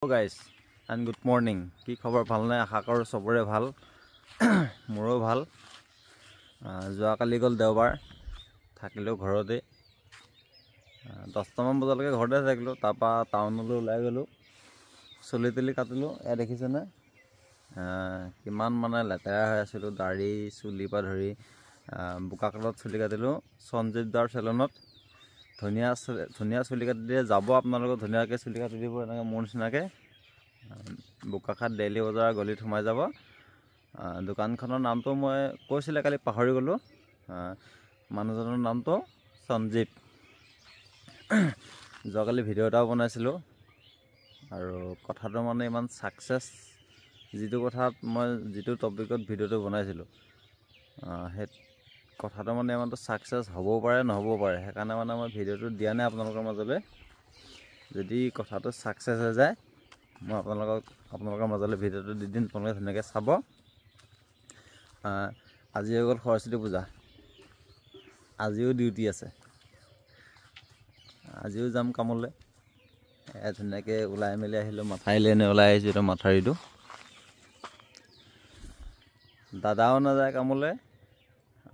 Hello guys and good morning. কি খবৰ ভাল নাই আশা কৰো সবৰে ভাল মোৰো ভাল যোৱা কালি গল দেওবাৰ থাকিলো ঘৰতে 10টা মান বজালৈকে ঘৰতে থাকিলো তাৰপা টাউনলৈ ওলাই গলো চলিতলি কাটিলো এ দেখিছে না কিমান মানে লেতেৰা হৈ আছিল দাড়ি চুলি পা ধৰি বুকাকলত চুলি কাটিলো সঞ্জীৱ দাৰ সেলুনত ধুনিয়া চুলি কাটি দিয়ে যাব আপোনালোক ধুনিয়াকে চুলি কাটি দিব এনেকে মোৰ নিচিনাকে বুকাখাত ডেইলি বজাৰ গলিত সোমাই যাব দোকানখনৰ নামটো মই কৈছিলে কালি পাহৰি গলো মানুহজনৰ নামটো সঞ্জীৱ জগালি ভিডিও এটা বনাইছিলো আৰু কথাটো মানে ইমান সাকসেস যেটো কথা মই যেটো টপিকত ভিডিওটো বনাইছিলো হে কথাটো মানে ইমানটো সাকসেস হ'ব পাৰে নহ'ব পাৰে হেকাৰণে মানে মই ভিডিওটো দিয়া নাই আপোনালোকৰ মাজলৈ যদি কথাটো সাকসেস হৈ যায় মই আপোনালোকৰ মাজলৈ ভিডিওটো দি দিম আপোনালোকে ধুনীয়াকৈ চাব আজি হৈ গ'ল সৰস্বতী পূজা আজিও ডিউটি আছে আজিও যাম কামলৈ ধুনীয়াকৈ ওলাই মেলি আহিলো মাথাইলেনে ওলাই আহিছো এটা মাথাৰিটো দাদাও নাযায় কামলৈ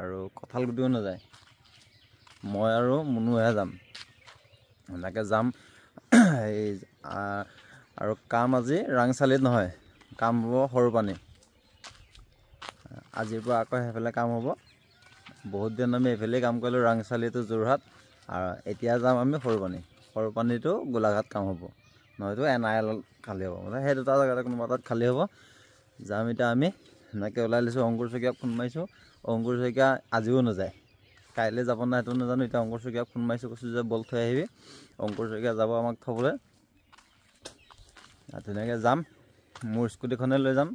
আৰু কঁঠাল গুটিও নাযায় মই আৰু মুনুহে যাম এনেকৈ যাম এই আৰু কাম আজি ৰাংচালিত নহয় কাম হ'ব সৰুপানী আজিৰ পৰা আকৌ হেফালে কাম হ'ব বহুত দিন আমি এফালে কাম কৰিলো ৰাংচালিটো যোৰহাট আৰু এতিয়া যাম আমি সৰুপানীটো গোলাঘাট কাম হ'ব নহয়তো এনআইএল খালি হ'ব মানে সেই দুটা জায়গাতে কোনোবা তাত খালি হ'ব যাম এতিয়া আমি এনেকৈ ওলাই লৈছো অংকুৰ শইকীয়াক ফোন মাৰিছো অংকুৰ শইকীয়া আজিও নাযায় কাইলৈ যাব না সেইটো নাজানো এতিয়া অংকুৰ শইকীয়াক ফোন মাৰিছো কৈছো যে বল থৈ আহিবি অংকুৰ শইকীয়া যাব আমাক থবলৈ ধুনীয়াকৈ যাম মোৰ স্কুটিখনে লৈ যাম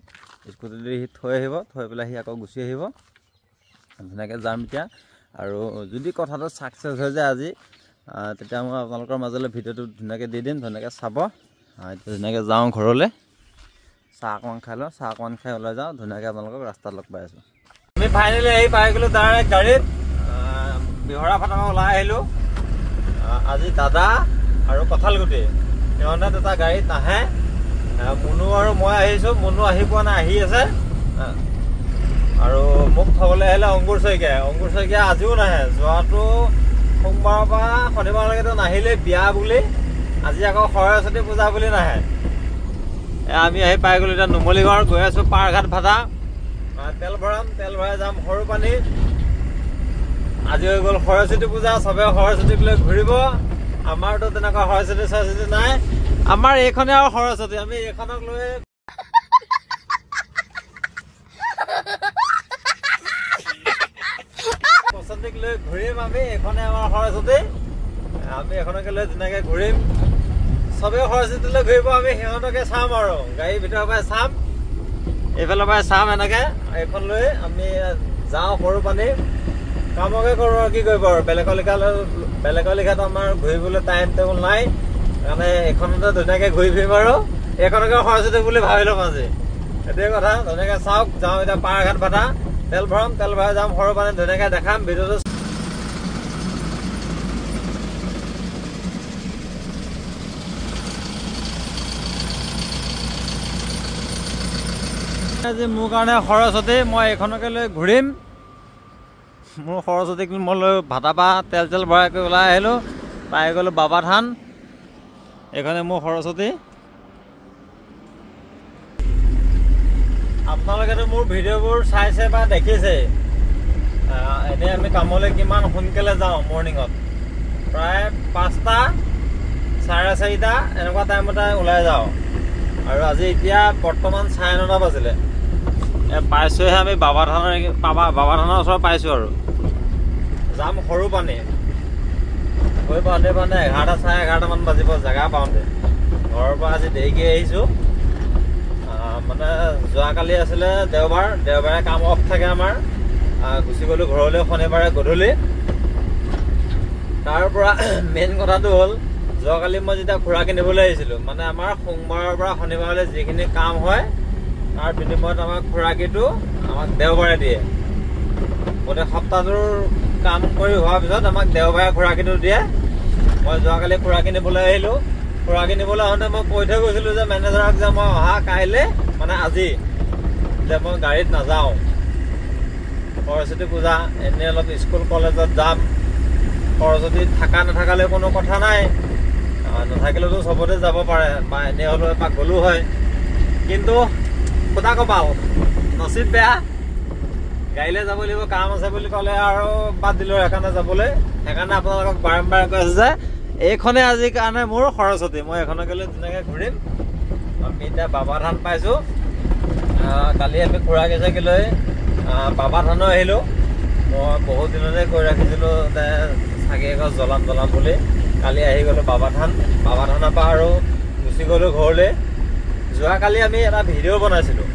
স্কুটিটো সি থৈ আহিব থৈ পেলাই সি আকৌ গুচি আহিব ধুনীয়াকৈ যাম এতিয়া আৰু যদি কথাটো সাকসেস হৈ যায় আজি তেতিয়া মই আপোনালোকৰ মাজলৈ ভিডিওটো ধুনীয়াকৈ দি দিম ধুনীয়াকৈ চাব ধুনীয়াকৈ যাওঁ ঘৰলৈ চাহ অকণমান খাই লওঁ চাহ অকণমান খাই ওলাই যাওঁ ধুনীয়াকৈ আপোনালোকক ৰাস্তাত লগ পাই আছোঁ আমি ফাইনেলি আহি পাই গ'লো ডাইৰেক্ট গাড়ীত বিহৰা ফাটামা ওলাই আহিলোঁ আজি দাদা আৰু কঁঠালগুটি সিহঁতে দুটা গাড়ীত নাহে মুনু আৰু মই আহিছোঁ মুনু আহি পোৱা নাই আহি আছে আৰু মোক থবলৈ আহিলে অংকুৰ শইকীয়া আজিও নাহে যোৱাটো সোমবাৰৰ পৰা শনিবাৰলৈকেতো নাহিলে বিয়া বুলি আজি আকৌ সৰস্বতী পূজা বুলি নাহে আমি আহি পাই গ'লো এতিয়া নুমলীগড় গৈ আছোঁ পাৰঘাট ভাটা তেল ভৰাই যাম সৰুপানী আজি হৈ গ'ল সৰস্বতী পূজা চবে সৰস্বতীক লৈ ঘূৰিব আমাৰতো তেনেকুৱা সৰস্বতী নাই আমাৰ এইখনে আৰু সৰস্বতী আমি এইখনক লৈ সৰস্বতীক লৈ ঘূৰিম আমি এইখনে আমাৰ সৰস্বতী আমি এখনকে লৈ ধুনীয়াকৈ ঘূৰিম চবে সৰস্বতী লৈ ঘূৰিব আমি সিহঁতকে চাম আৰু গাড়ীৰ ভিতৰৰ পৰাই চাম এইফালৰ পৰাই চাম এনেকৈ এইখন লৈ আমি যাওঁ সৰুপানী কামকে কৰোঁ আৰু কি কৰিব আৰু বেলেগৰ লিখাত আমাৰ ঘূৰিবলৈ টাইম টেবুল নাই কাৰণে এইখনতে ধুনীয়াকৈ ঘূৰি ফুৰিম আৰু এইখনকে সৰস্বতী বুলি ভাবি ল'ম আজি সেইটোৱে কথা ধুনীয়াকৈ চাওক যাওঁ এতিয়া পাৰঘাট ভাটা তেল ভৰাই যাম সৰুপানী ধুনীয়াকৈ দেখাম ভিডিঅ'টো আজি মোৰ কাৰণে সৰস্বতী মই এইখনকে লৈ ঘূৰিম মোৰ সৰস্বতীক মই লৈ ভাটা পা তেল ভৰাই কৰি ওলাই আহিলোঁ পাই গ'লোঁ বাবা থান এইখনে মোৰ সৰস্বতী আপোনালোকেতো মোৰ ভিডিঅ'বোৰ চাইছে বা দেখিছে এনেই আমি কামলৈ কিমান সোনকালে যাওঁ মৰ্ণিঙত প্ৰায় 5টা 4:30 এনেকুৱা টাইমতে ওলাই যাওঁ আৰু আজি এতিয়া বৰ্তমান 9:30 বাজিলে পাইছোঁহে আমি বাবা থানৰ ওচৰত পাইছোঁ আৰু যাম সৰুপানী গৈ পাওঁতে 11টা 11:30 মান বাজিব জেগা পাওঁতে ঘৰৰ পৰা আজি দেৰিকৈ আহিছোঁ মানে যোৱাকালি আছিলে দেওবাৰে কাম অফ থাকে আমাৰ গুচি গ'লোঁ ঘৰলৈ শনিবাৰে গধূলি তাৰ পৰা মেইন কথাটো হ'ল যোৱাকালি মই যেতিয়া খুৰা কিনিবলৈ আহিছিলোঁ মানে আমাৰ সোমবাৰৰ পৰা শনিবাৰলৈ যিখিনি কাম হয় তাৰ বিনিময়ত আমাক খুৰাকীটো আমাক দেওবাৰে দিয়ে গোটেই সপ্তাহটোৰ কাম কৰি হোৱাৰ পিছত আমাক দেওবাৰে খুৰাকীটো দিয়ে মই যোৱাকালি খুৰা কিনিবলৈ আহিলোঁ খুৰাকি নিবলৈ আহোঁতে মই কৈ থৈ গৈছিলোঁ যে মেনেজাৰক যে মই অহা কাইলৈ মানে আজি যে মই গাড়ীত নাযাওঁ, সৰস্বতী পূজা এনেই অলপ স্কুল কলেজত যাম। সৰস্বতী থাকা নাথাকালৈ কোনো কথা নাই, নাথাকিলেতো চবতে যাব পাৰে বা এনেই হ'লেও এপাক গ'লো হয়। কিন্তু খুদা কপাল, নচিব বেয়া, গাড়ীলৈ যাব লাগিব, কাম আছে বুলি ক'লে আৰু বাদ দিলোঁ সেইকাৰণে যাবলৈ। সেইকাৰণে আপোনালোকক বাৰম্বাৰ কৈ আছোঁ যে এইখনে আজিৰ কাৰণে মোৰ সৰস্বতী। মই এইখনক গ'লে ধুনীয়াকৈ ঘূৰিম। আমি এতিয়া বাবা ধান পাইছোঁ। কালি আমি খুৰা কেঁচাকি লৈ বাবা ধানো আহিলোঁ। মই বহুত দিনতে কৈ ৰাখিছিলোঁ যে চাকি এগছ জ্বলাম বুলি। কালি আহি গ'লোঁ বাবা ধানৰ পৰা আৰু গুচি গ'লোঁ ঘৰলৈ। যোৱাকালি আমি এটা ভিডিঅ' বনাইছিলোঁ।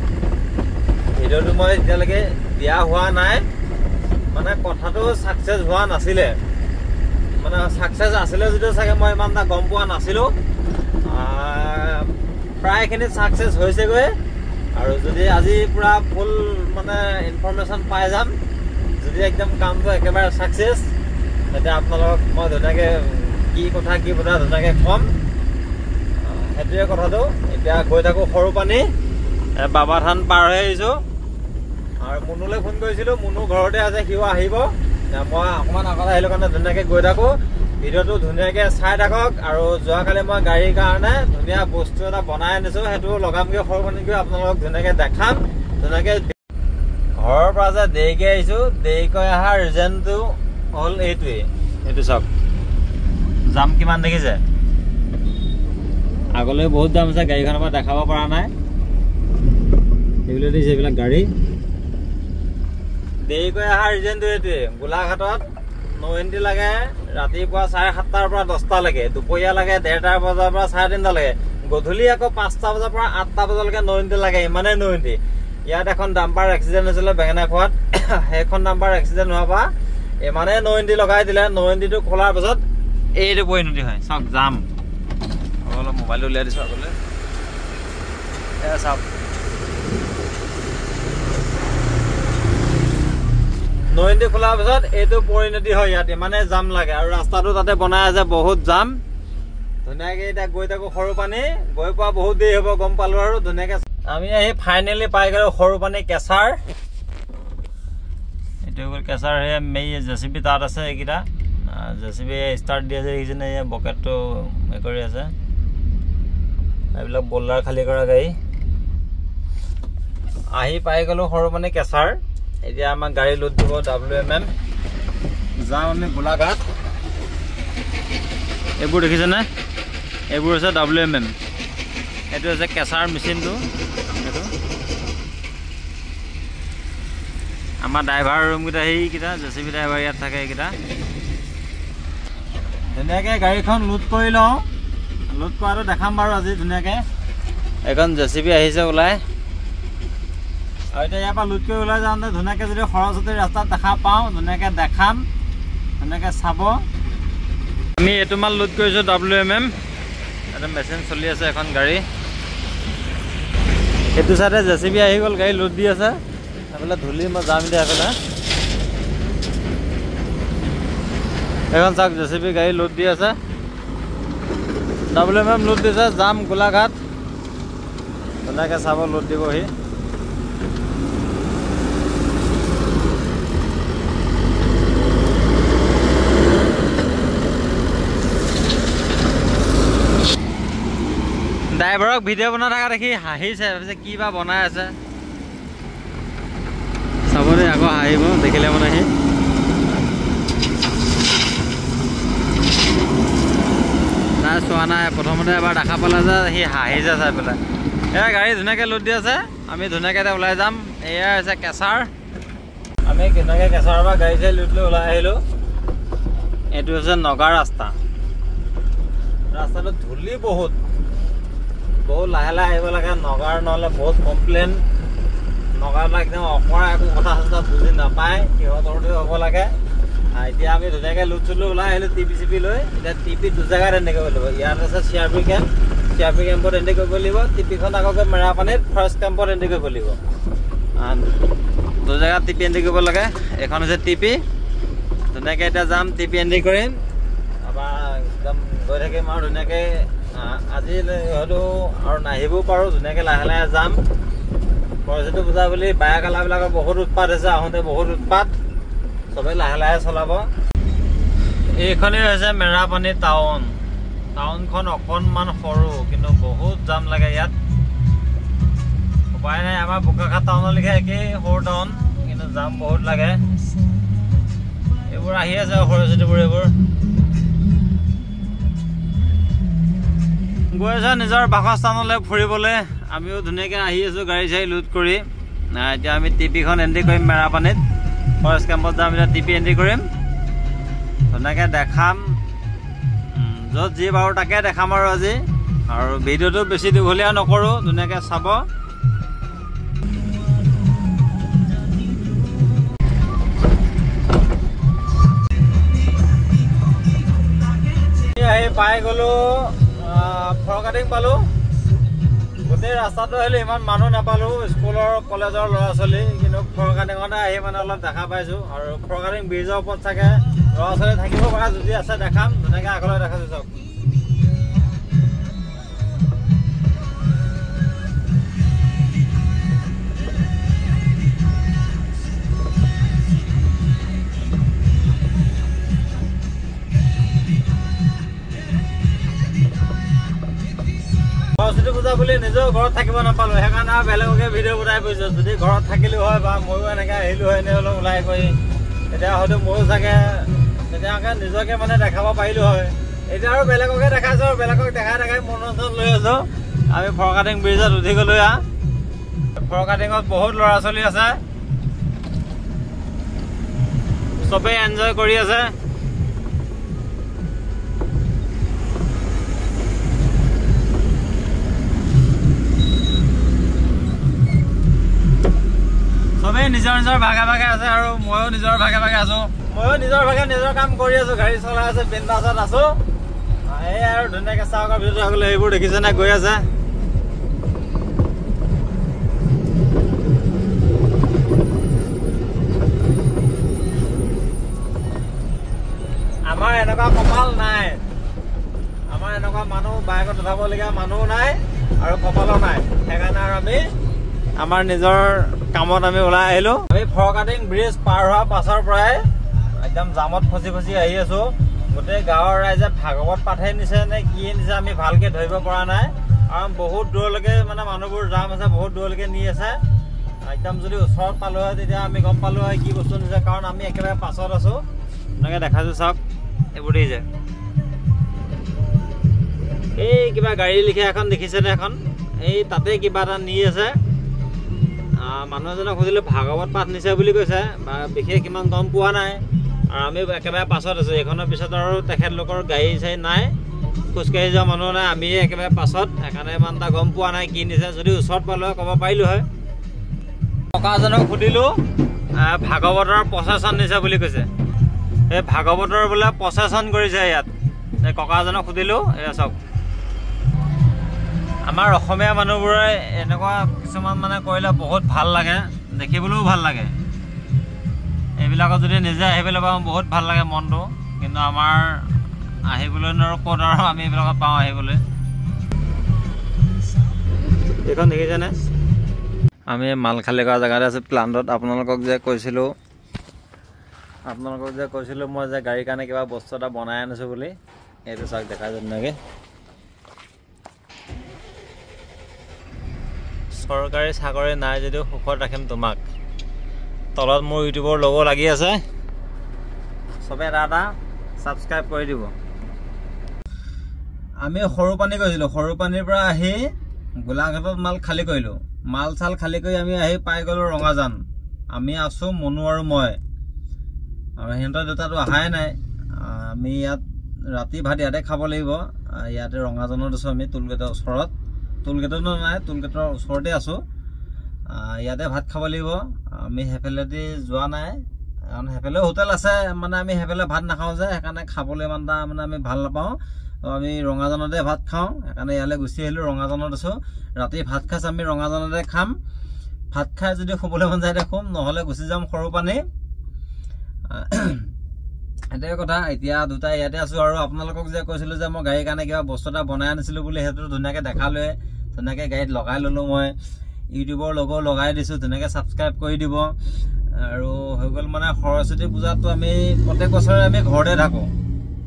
ভিডিঅ'টো মই এতিয়ালৈকে দিয়া হোৱা নাই, মানে কথাটো ছাকচেছ হোৱা নাছিলে। মানে ছাকচেছ আছিলে যদিও চাগে মই ইমান এটা গম পোৱা নাছিলোঁ। প্ৰায়খিনি ছাকচেছ হৈছেগৈ। আৰু যদি আজি পূৰা ফুল মানে ইনফৰমেশ্যন পাই যাম, যদি একদম কামটো একেবাৰে ছাকচেছ, তেতিয়া আপোনালোকক মই ধুনীয়াকৈ কি কথা ধুনীয়াকৈ ক'ম। সেইটোৱে কথাটো। এতিয়া গৈ থাকোঁ সৰু পানী, বাবা ধান পাৰ হৈ আহিছোঁ। আৰু মুনুলৈ ফোন কৰিছিলোঁ, মুনু ঘৰতে আছে, সিও আহিব। মই অকণমান আগত আহিলোঁ কাৰণে ধুনীয়াকৈ গৈ থাকোঁ। ভিডিঅ'টো ধুনীয়াকৈ চাই থাকক। আৰু যোৱাকালি মই গাড়ীৰ কাৰণে ধুনীয়া বস্তু এটা বনাই আনিছোঁ, সেইটো লগামগৈ সৰু পানীত গৈ আপোনালোকক ধুনীয়াকৈ দেখাম। ধুনীয়াকৈ ঘৰৰ পৰা যে দেৰিকৈ আহিছোঁ, দেৰিকৈ অহাৰ ৰিজনটো হ'ল এইটোৱেই। এইটো চাওক, জাম কিমান দেখিছে। আগলৈ বহুত জাম আছে, গাড়ীখনৰ পৰা দেখাব পৰা নাই। এইবিলাক দিছে, এইবিলাক গাড়ী। দেৰিকৈ অহাৰ ৰিজনটো এইটোৱে, গোলাঘাটত নৌ এণ্ট্ৰি লাগে ৰাতিপুৱা 7:30 পৰা 10টালৈকে, দুপৰীয়া লাগে 1:30 বজাৰ পৰা 3:30লৈকে, গধূলি আকৌ 5টা বজাৰ পৰা 8টা বজালৈকে নৌ এণ্ট্ৰি লাগে। ইমানেই নৌ এণ্ট্ৰি। ইয়াত এখন ডাম্পাৰ এক্সিডেণ্ট হৈছিলে বেঙেনাখোৱাত। সেইখন ডাম্পাৰ এক্সিডেণ্ট হোৱাৰ পৰা ইমানেই নৌ এণ্ট্ৰি লগাই দিলে, নৌ এণ্ট্ৰিটো খোলাৰ পাছত এইটো পৰিণতি হয়। চাওক জাম। অলপ মোবাইলটো উলিয়াই দিছোঁ আগলৈ, চাওক। নৌ এণ্ট্ৰি খোলাৰ পিছত এইটো পৰিণতি হয়। ইয়াত ইমানে জাম লাগে আৰু ৰাস্তাটো তাতে বনাই আছে, বহুত জাম। ধুনীয়াকৈ এতিয়া গৈ থাকোঁ সৰু পানী। গৈ পোৱা বহুত দেৰি হ'ব গম পালোঁ আৰু। ধুনীয়াকৈ আমি আহি ফাইনেলি পাই গ'লোঁ সৰু পানী কেঁচাৰ। এইটো হ'ল কেঁচাৰ। সেয়া মেই জেচিবি তাত আছে, এইকেইটা জেচিবি ষ্টাৰ্ট দি আছে, দেখিছেনে? এই বকেটটো হেৰি কৰি আছে। এইবিলাক বল্ডাৰ খালী কৰা গাড়ী। আহি পাই গ'লোঁ সৰু পানী কেঁচাৰ। এতিয়া আমাক গাড়ী লোড দিব WMM। যাওঁ আমি গোলাঘাট। এইবোৰ দেখিছেনে? এইবোৰ হৈছে WMM। এইটো হৈছে কেঁচাৰ মেচিনটো। এইটো আমাৰ ড্ৰাইভাৰ ৰুমকেইটা, সেইকেইটা জেচিবি ড্ৰাইভাৰ ইয়াত থাকে। এইকেইটা ধুনীয়াকৈ গাড়ীখন লোড কৰি লওঁ। লোড কৰাটো দেখাম বাৰু আজি ধুনীয়াকৈ। এখন জেচিবি আহিছে ওলাই। আৰু এতিয়া ইয়াৰ পৰা লোড কৰি ওলাই যাওঁতে ধুনীয়াকৈ যদি সৰস্বতীৰ ৰাস্তাত দেখা পাওঁ, ধুনীয়াকৈ দেখাম, ধুনীয়াকৈ চাব। আমি এইটো মাল লোড কৰিছোঁ WMM। এটা মেচিন চলি আছে, এখন গাড়ী। এইটো চাইডে জেচিবি আহি গ'ল, গাড়ী লোড দি আছে। এইফালে ধূলি, মই যাম এতিয়া এইফালে। এখন চাওক, জেচিবি গাড়ী লোড দি আছে। WMM লোড দিছে, যাম গোলাঘাট। ধুনীয়াকৈ চাব, লোড দিবহি। ড্ৰাইভাৰক ভিডিঅ' বনাই থকা দেখি হাঁহিছে, ভাবিছে কি বা বনাই আছে। চাব দেই, আকৌ হাঁহিব দেখিলে মানে। সি নাই চোৱা নাই, প্ৰথমতে এবাৰ দেখা পালে যে সি হাঁহিছে চাই পেলাই। এয়া গাড়ী ধুনীয়াকৈ লোড দি আছে। আমি ধুনীয়াকৈ এতিয়া ওলাই যাম। এয়া হৈছে কেঁচাৰ। আমি ধুনীয়াকৈ কেঁচাৰৰ পৰা গাড়ী চাড়ী লোড লৈ ওলাই আহিলোঁ। এইটো হৈছে নগা ৰাস্তা। ৰাস্তাটো ধূলি বহুত লাহে লাহে আহিব লাগে। নগাৰ নহ'লে বহুত কমপ্লেইন। নগাৰবিলাক একদম অকৰা, একো কথা চথা বুজি নাপায়, সিহঁতৰতে হ'ব লাগে। এতিয়া আমি ধুনীয়াকৈ লোড চুড লৈ ওলাই আহিলোঁ টিপি লৈ। এতিয়া টিপি 2 জেগাত এণ্ট্ৰি কৰিব লাগিব। ইয়াত আছে CRP কেম্প, CRP কেম্পত এণ্ট্ৰি কৰিব লাগিব। টিপিখন আকৌ মেৰাপানীত ফাৰ্ষ্ট কেম্পত এণ্ট্ৰি কৰিব লাগিব। 2 জেগাত টিপি এণ্ট্ৰি কৰিব লাগে। এখন হৈছে টিপি। ধুনীয়াকৈ এতিয়া যাম, টিপি এণ্ট্ৰি কৰিম। তাৰপৰা একদম গৈ থাকিম আৰু ধুনীয়াকৈ আজি হয়তো আৰু নাহিবও পাৰোঁ, ধুনীয়াকৈ লাহে লাহে যাম। সৰস্বতী পূজা বুলি বায়া কালাবিলাকৰ বহুত উৎপাত হৈছে, আহোঁতে বহুত উৎপাত, চবেই লাহে লাহে চলাব। এইখনেই হৈছে মেৰাপানী টাউন। টাউনখন অকণমান সৰু, কিন্তু বহুত জাম লাগে ইয়াত। উপায় নাই, আমাৰ বোকাখাট টাউনলৈকে একেই সৰু টাউন, কিন্তু জাম বহুত লাগে। এইবোৰ আহি আছে সৰস্বতীবোৰ, এইবোৰ গৈ আছে নিজৰ বাসস্থানলৈ ফুৰিবলৈ। আমিও ধুনীয়াকৈ আহি আছোঁ গাড়ী চাড়ী লোড কৰি। এতিয়া আমি টিপিখন এণ্ট্ৰি কৰিম মেৰাপানীত, ফৰেষ্ট কেম্পত যাম। এতিয়া টিপি এণ্ট্ৰি কৰিম, ধুনীয়াকৈ দেখাম, য'ত যি বাৰু তাকে দেখাম আৰু আজি। আৰু ভিডিঅ'টো বেছি দীঘলীয়া নকৰোঁ, ধুনীয়াকৈ চাব। আহি পাই গ'লোঁ, ফৰকাটিং পালোঁ। গোটেই ৰাস্তাটো আহিলোঁ, ইমান মানুহ নাপালোঁ, স্কুলৰ কলেজৰ ল'ৰা ছোৱালী। কিন্তু ফৰকাটিঙতে আহি মানে অলপ দেখা পাইছোঁ। আৰু ফৰকাটিং ব্ৰিজৰ ওপৰত চাগে ল'ৰা ছোৱালী থাকিব পাৰে, যদি আছে দেখাম। ধুনীয়াকৈ আগলৈ দেখাইছোঁ চাওক। সৰস্বতী পূজা বুলি নিজেও ঘৰত থাকিব নাপালোঁ, সেইকাৰণে আৰু বেলেগকে ভিডিঅ' বনাই পৰিছোঁ। যদি ঘৰত থাকিলোঁ হয় বা ময়ো এনেকৈ আহিলোঁ হয়, এনেই অলপ ওলাই কৰি, তেতিয়া হয়তো ময়ো চাগে তেতিয়াকৈ নিজকে মানে দেখাব পাৰিলোঁ হয়। এতিয়া আৰু বেলেগকে দেখাইছোঁ, আৰু বেলেগক দেখাই দেখাই মনোৰঞ্জন লৈ আছোঁ। আমি ফৰকাটিং ব্ৰিজত উঠি গ'লোঁ। ফৰকাটিঙত বহুত ল'ৰা ছোৱালী আছে, চবেই এনজয় কৰি আছে। চবেই নিজৰ নিজৰ ভাগে ভাগে আছে, আৰু ময়ো নিজৰ ভাগে ভাগে আছোঁ। ময়ো নিজৰ ভাগে নিজৰ কাম কৰি আছোঁ, গাড়ী চলাই আছোঁ, বিন্দাছত আছোঁ। এই আৰু ধুনীয়াকৈ চাওক, ভিডিঅ'টো আগলৈ এইবোৰ দেখিছেনে গৈ আছে। আমাৰ এনেকুৱা কপাল নাই, আমাৰ এনেকুৱা মানুহ বাইকত উঠাবলগীয়া মানুহ নাই আৰু কপালো নাই। সেইকাৰণে আৰু আমি আমাৰ নিজৰ কামত আমি ওলাই আহিলোঁ। আমি ফৰকাটিং ব্ৰিজ পাৰ হোৱাৰ পাছৰ পৰাই একদম জামত ফচি ফচি আহি আছোঁ। গোটেই গাঁৱৰ ৰাইজে ভাগৱত পাঠে নিছে নে কি নিছে আমি ভালকৈ ধৰিব পৰা নাই। আৰু বহুত দূৰলৈকে মানে মানুহবোৰ জাম আছে, বহুত দূৰলৈকে নি আছে। একদম যদি ওচৰত পালোঁ হয় তেতিয়া আমি গম পালোঁ হয় কি বস্তু নিছে, কাৰণ আমি একেবাৰে পাছত আছোঁ। এনেকৈ দেখাইছোঁ চাওক, এইবোৰ দেখিছে। এই কিবা গাড়ী লিখা এখন দেখিছেনে, এখন এই তাতে কিবা এটা নি আছে। মানুহ এজনক সুধিলোঁ, ভাগৱত পাঠ নিছে বুলি কৈছে, বা বিশেষ ইমান গম পোৱা নাই। আৰু আমি একেবাৰে পাছত আছোঁ, এইখনৰ পিছত আৰু তেখেতলোকৰ গাড়ী চাড়ী নাই, খোজকাঢ়ি যোৱা মানুহ নাই, আমি একেবাৰে পাছত। সেইকাৰণে ইমান এটা গম পোৱা নাই কি নিছে। যদি ওচৰত পালোঁ হয় ক'ব পাৰিলোঁ হয়। ককাজনক সুধিলোঁ, ভাগৱতৰ প্ৰচেছন নিছে বুলি কৈছে। এই ভাগৱতৰ বোলে প্ৰচেছন কৰিছে ইয়াত। এই ককাজনক সুধিলোঁ, এয়া চাওক। আমাৰ অসমীয়া মানুহবোৰে এনেকুৱা কিছুমান মানে কৰিলে বহুত ভাল লাগে, দেখিবলৈও ভাল লাগে। এইবিলাকত যদি নিজে আহিবলৈ পাওঁ বহুত ভাল লাগে মনটো। কিন্তু আমাৰ আহিবলৈ নোৱাৰোঁ, ক'ত আৰু আমি এইবিলাকত পাওঁ আহিবলৈ। এইখন দেখিছেনে? আমি মাল খালী কৰা জেগাতে আছোঁ, প্লাণ্টত। আপোনালোকক যে কৈছিলোঁ মই যে গাড়ীৰ কাৰণে কিবা বস্তু এটা বনাই আনিছোঁ বুলি, এইটো চাওক, দেখাই ধুনীয়াকৈ। চৰকাৰী চাকৰি নাই যদিও সুখত ৰাখিম তোমাক। তলত মোৰ ইউটিউবৰ লগো লাগি আছে, চবেই এটা ছাবস্ক্ৰাইব কৰি দিব। আমি সৰু পানী গৈছিলোঁ, সৰু পানীৰ পৰা আহি গোলাঘাটত মাল খালী কৰিলোঁ। মাল চাল খালী কৰি আমি আহি পাই গ'লোঁ ৰঙাজান। আমি আছোঁ মনু আৰু মই, আৰু সিহঁতৰ দুটাটো অহাই নাই। আমি ইয়াত ৰাতি ভাত ইয়াতে খাব লাগিব। ইয়াতে ৰঙাজানত আছোঁ আমি, টোলগেটৰ ওচৰত। টোলগেটতো নাই, টোলগেটৰ ওচৰতে আছোঁ। ইয়াতে ভাত খাব লাগিব। আমি সেইফালেদি যোৱা নাই, কাৰণ সেইফালেও হোটেল আছে, মানে আমি সেইফালে ভাত নাখাওঁ যে, সেইকাৰণে খাবলৈ ইমান এটা মানে আমি ভাল নাপাওঁ। আমি ৰঙাজানতে ভাত খাওঁ, সেইকাৰণে ইয়ালৈ গুচি আহিলোঁ। ৰঙাজানত আছোঁ, ৰাতি ভাত খাইছ আমি ৰঙাজানতে খাম। ভাত খাই যদি শুবলৈ মন যায় শুম, নহ'লে গুচি যাম সৰু পানী। এটাই কথা এতিয়া দুটা ইয়াতে আছো আৰু আপোনালোকক যে কৈছিলো যে মই গাড়ীৰ কাৰণে কিবা বস্তু এটা বনাই আনিছিলো বুলি সেইটো ধুনীয়াকে দেখালোৱে ধুনীয়াকে গাড়ীত লগাই ললো মই ইউটিউবৰ লগো লগাই দিছো ধুনীয়াকে সাবস্ক্ৰাইব কৰি দিব আৰু হৈ গ'ল মানে সৰস্বতী পূজাটো আমি প্ৰত্যেক বছৰে আমি ঘৰতে থাকো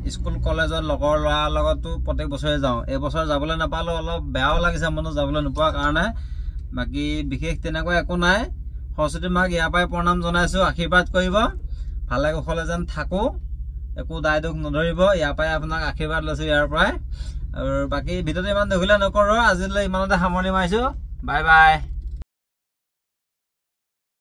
স্কুল কলেজৰ লগৰ ল'ৰাৰ লগতো প্ৰত্যেক বছৰে যাওঁ এই বছৰ যাবলৈ নাপালো অলপ বেয়াও লাগিছে মনত যাবলৈ নোপোৱাৰ কাৰণে বাকি বিশেষ তেনেকুৱা একো নাই সৰস্বতী মাক ইয়াৰ পৰাই প্ৰণাম জনাইছো আশীৰ্বাদ কৰিব ভালে কুশলে যেন থাকো একো দায় দুখ নধৰিব ইয়াৰ পৰাই আপোনাক আশীৰ্বাদ লৈছো ইয়াৰ পৰাই আৰু বাকি ভিডিঅ'টো ইমান দীঘলীয়া নকৰো আজিলৈ ইমানতে সামৰণি মাৰিছো বাই বাই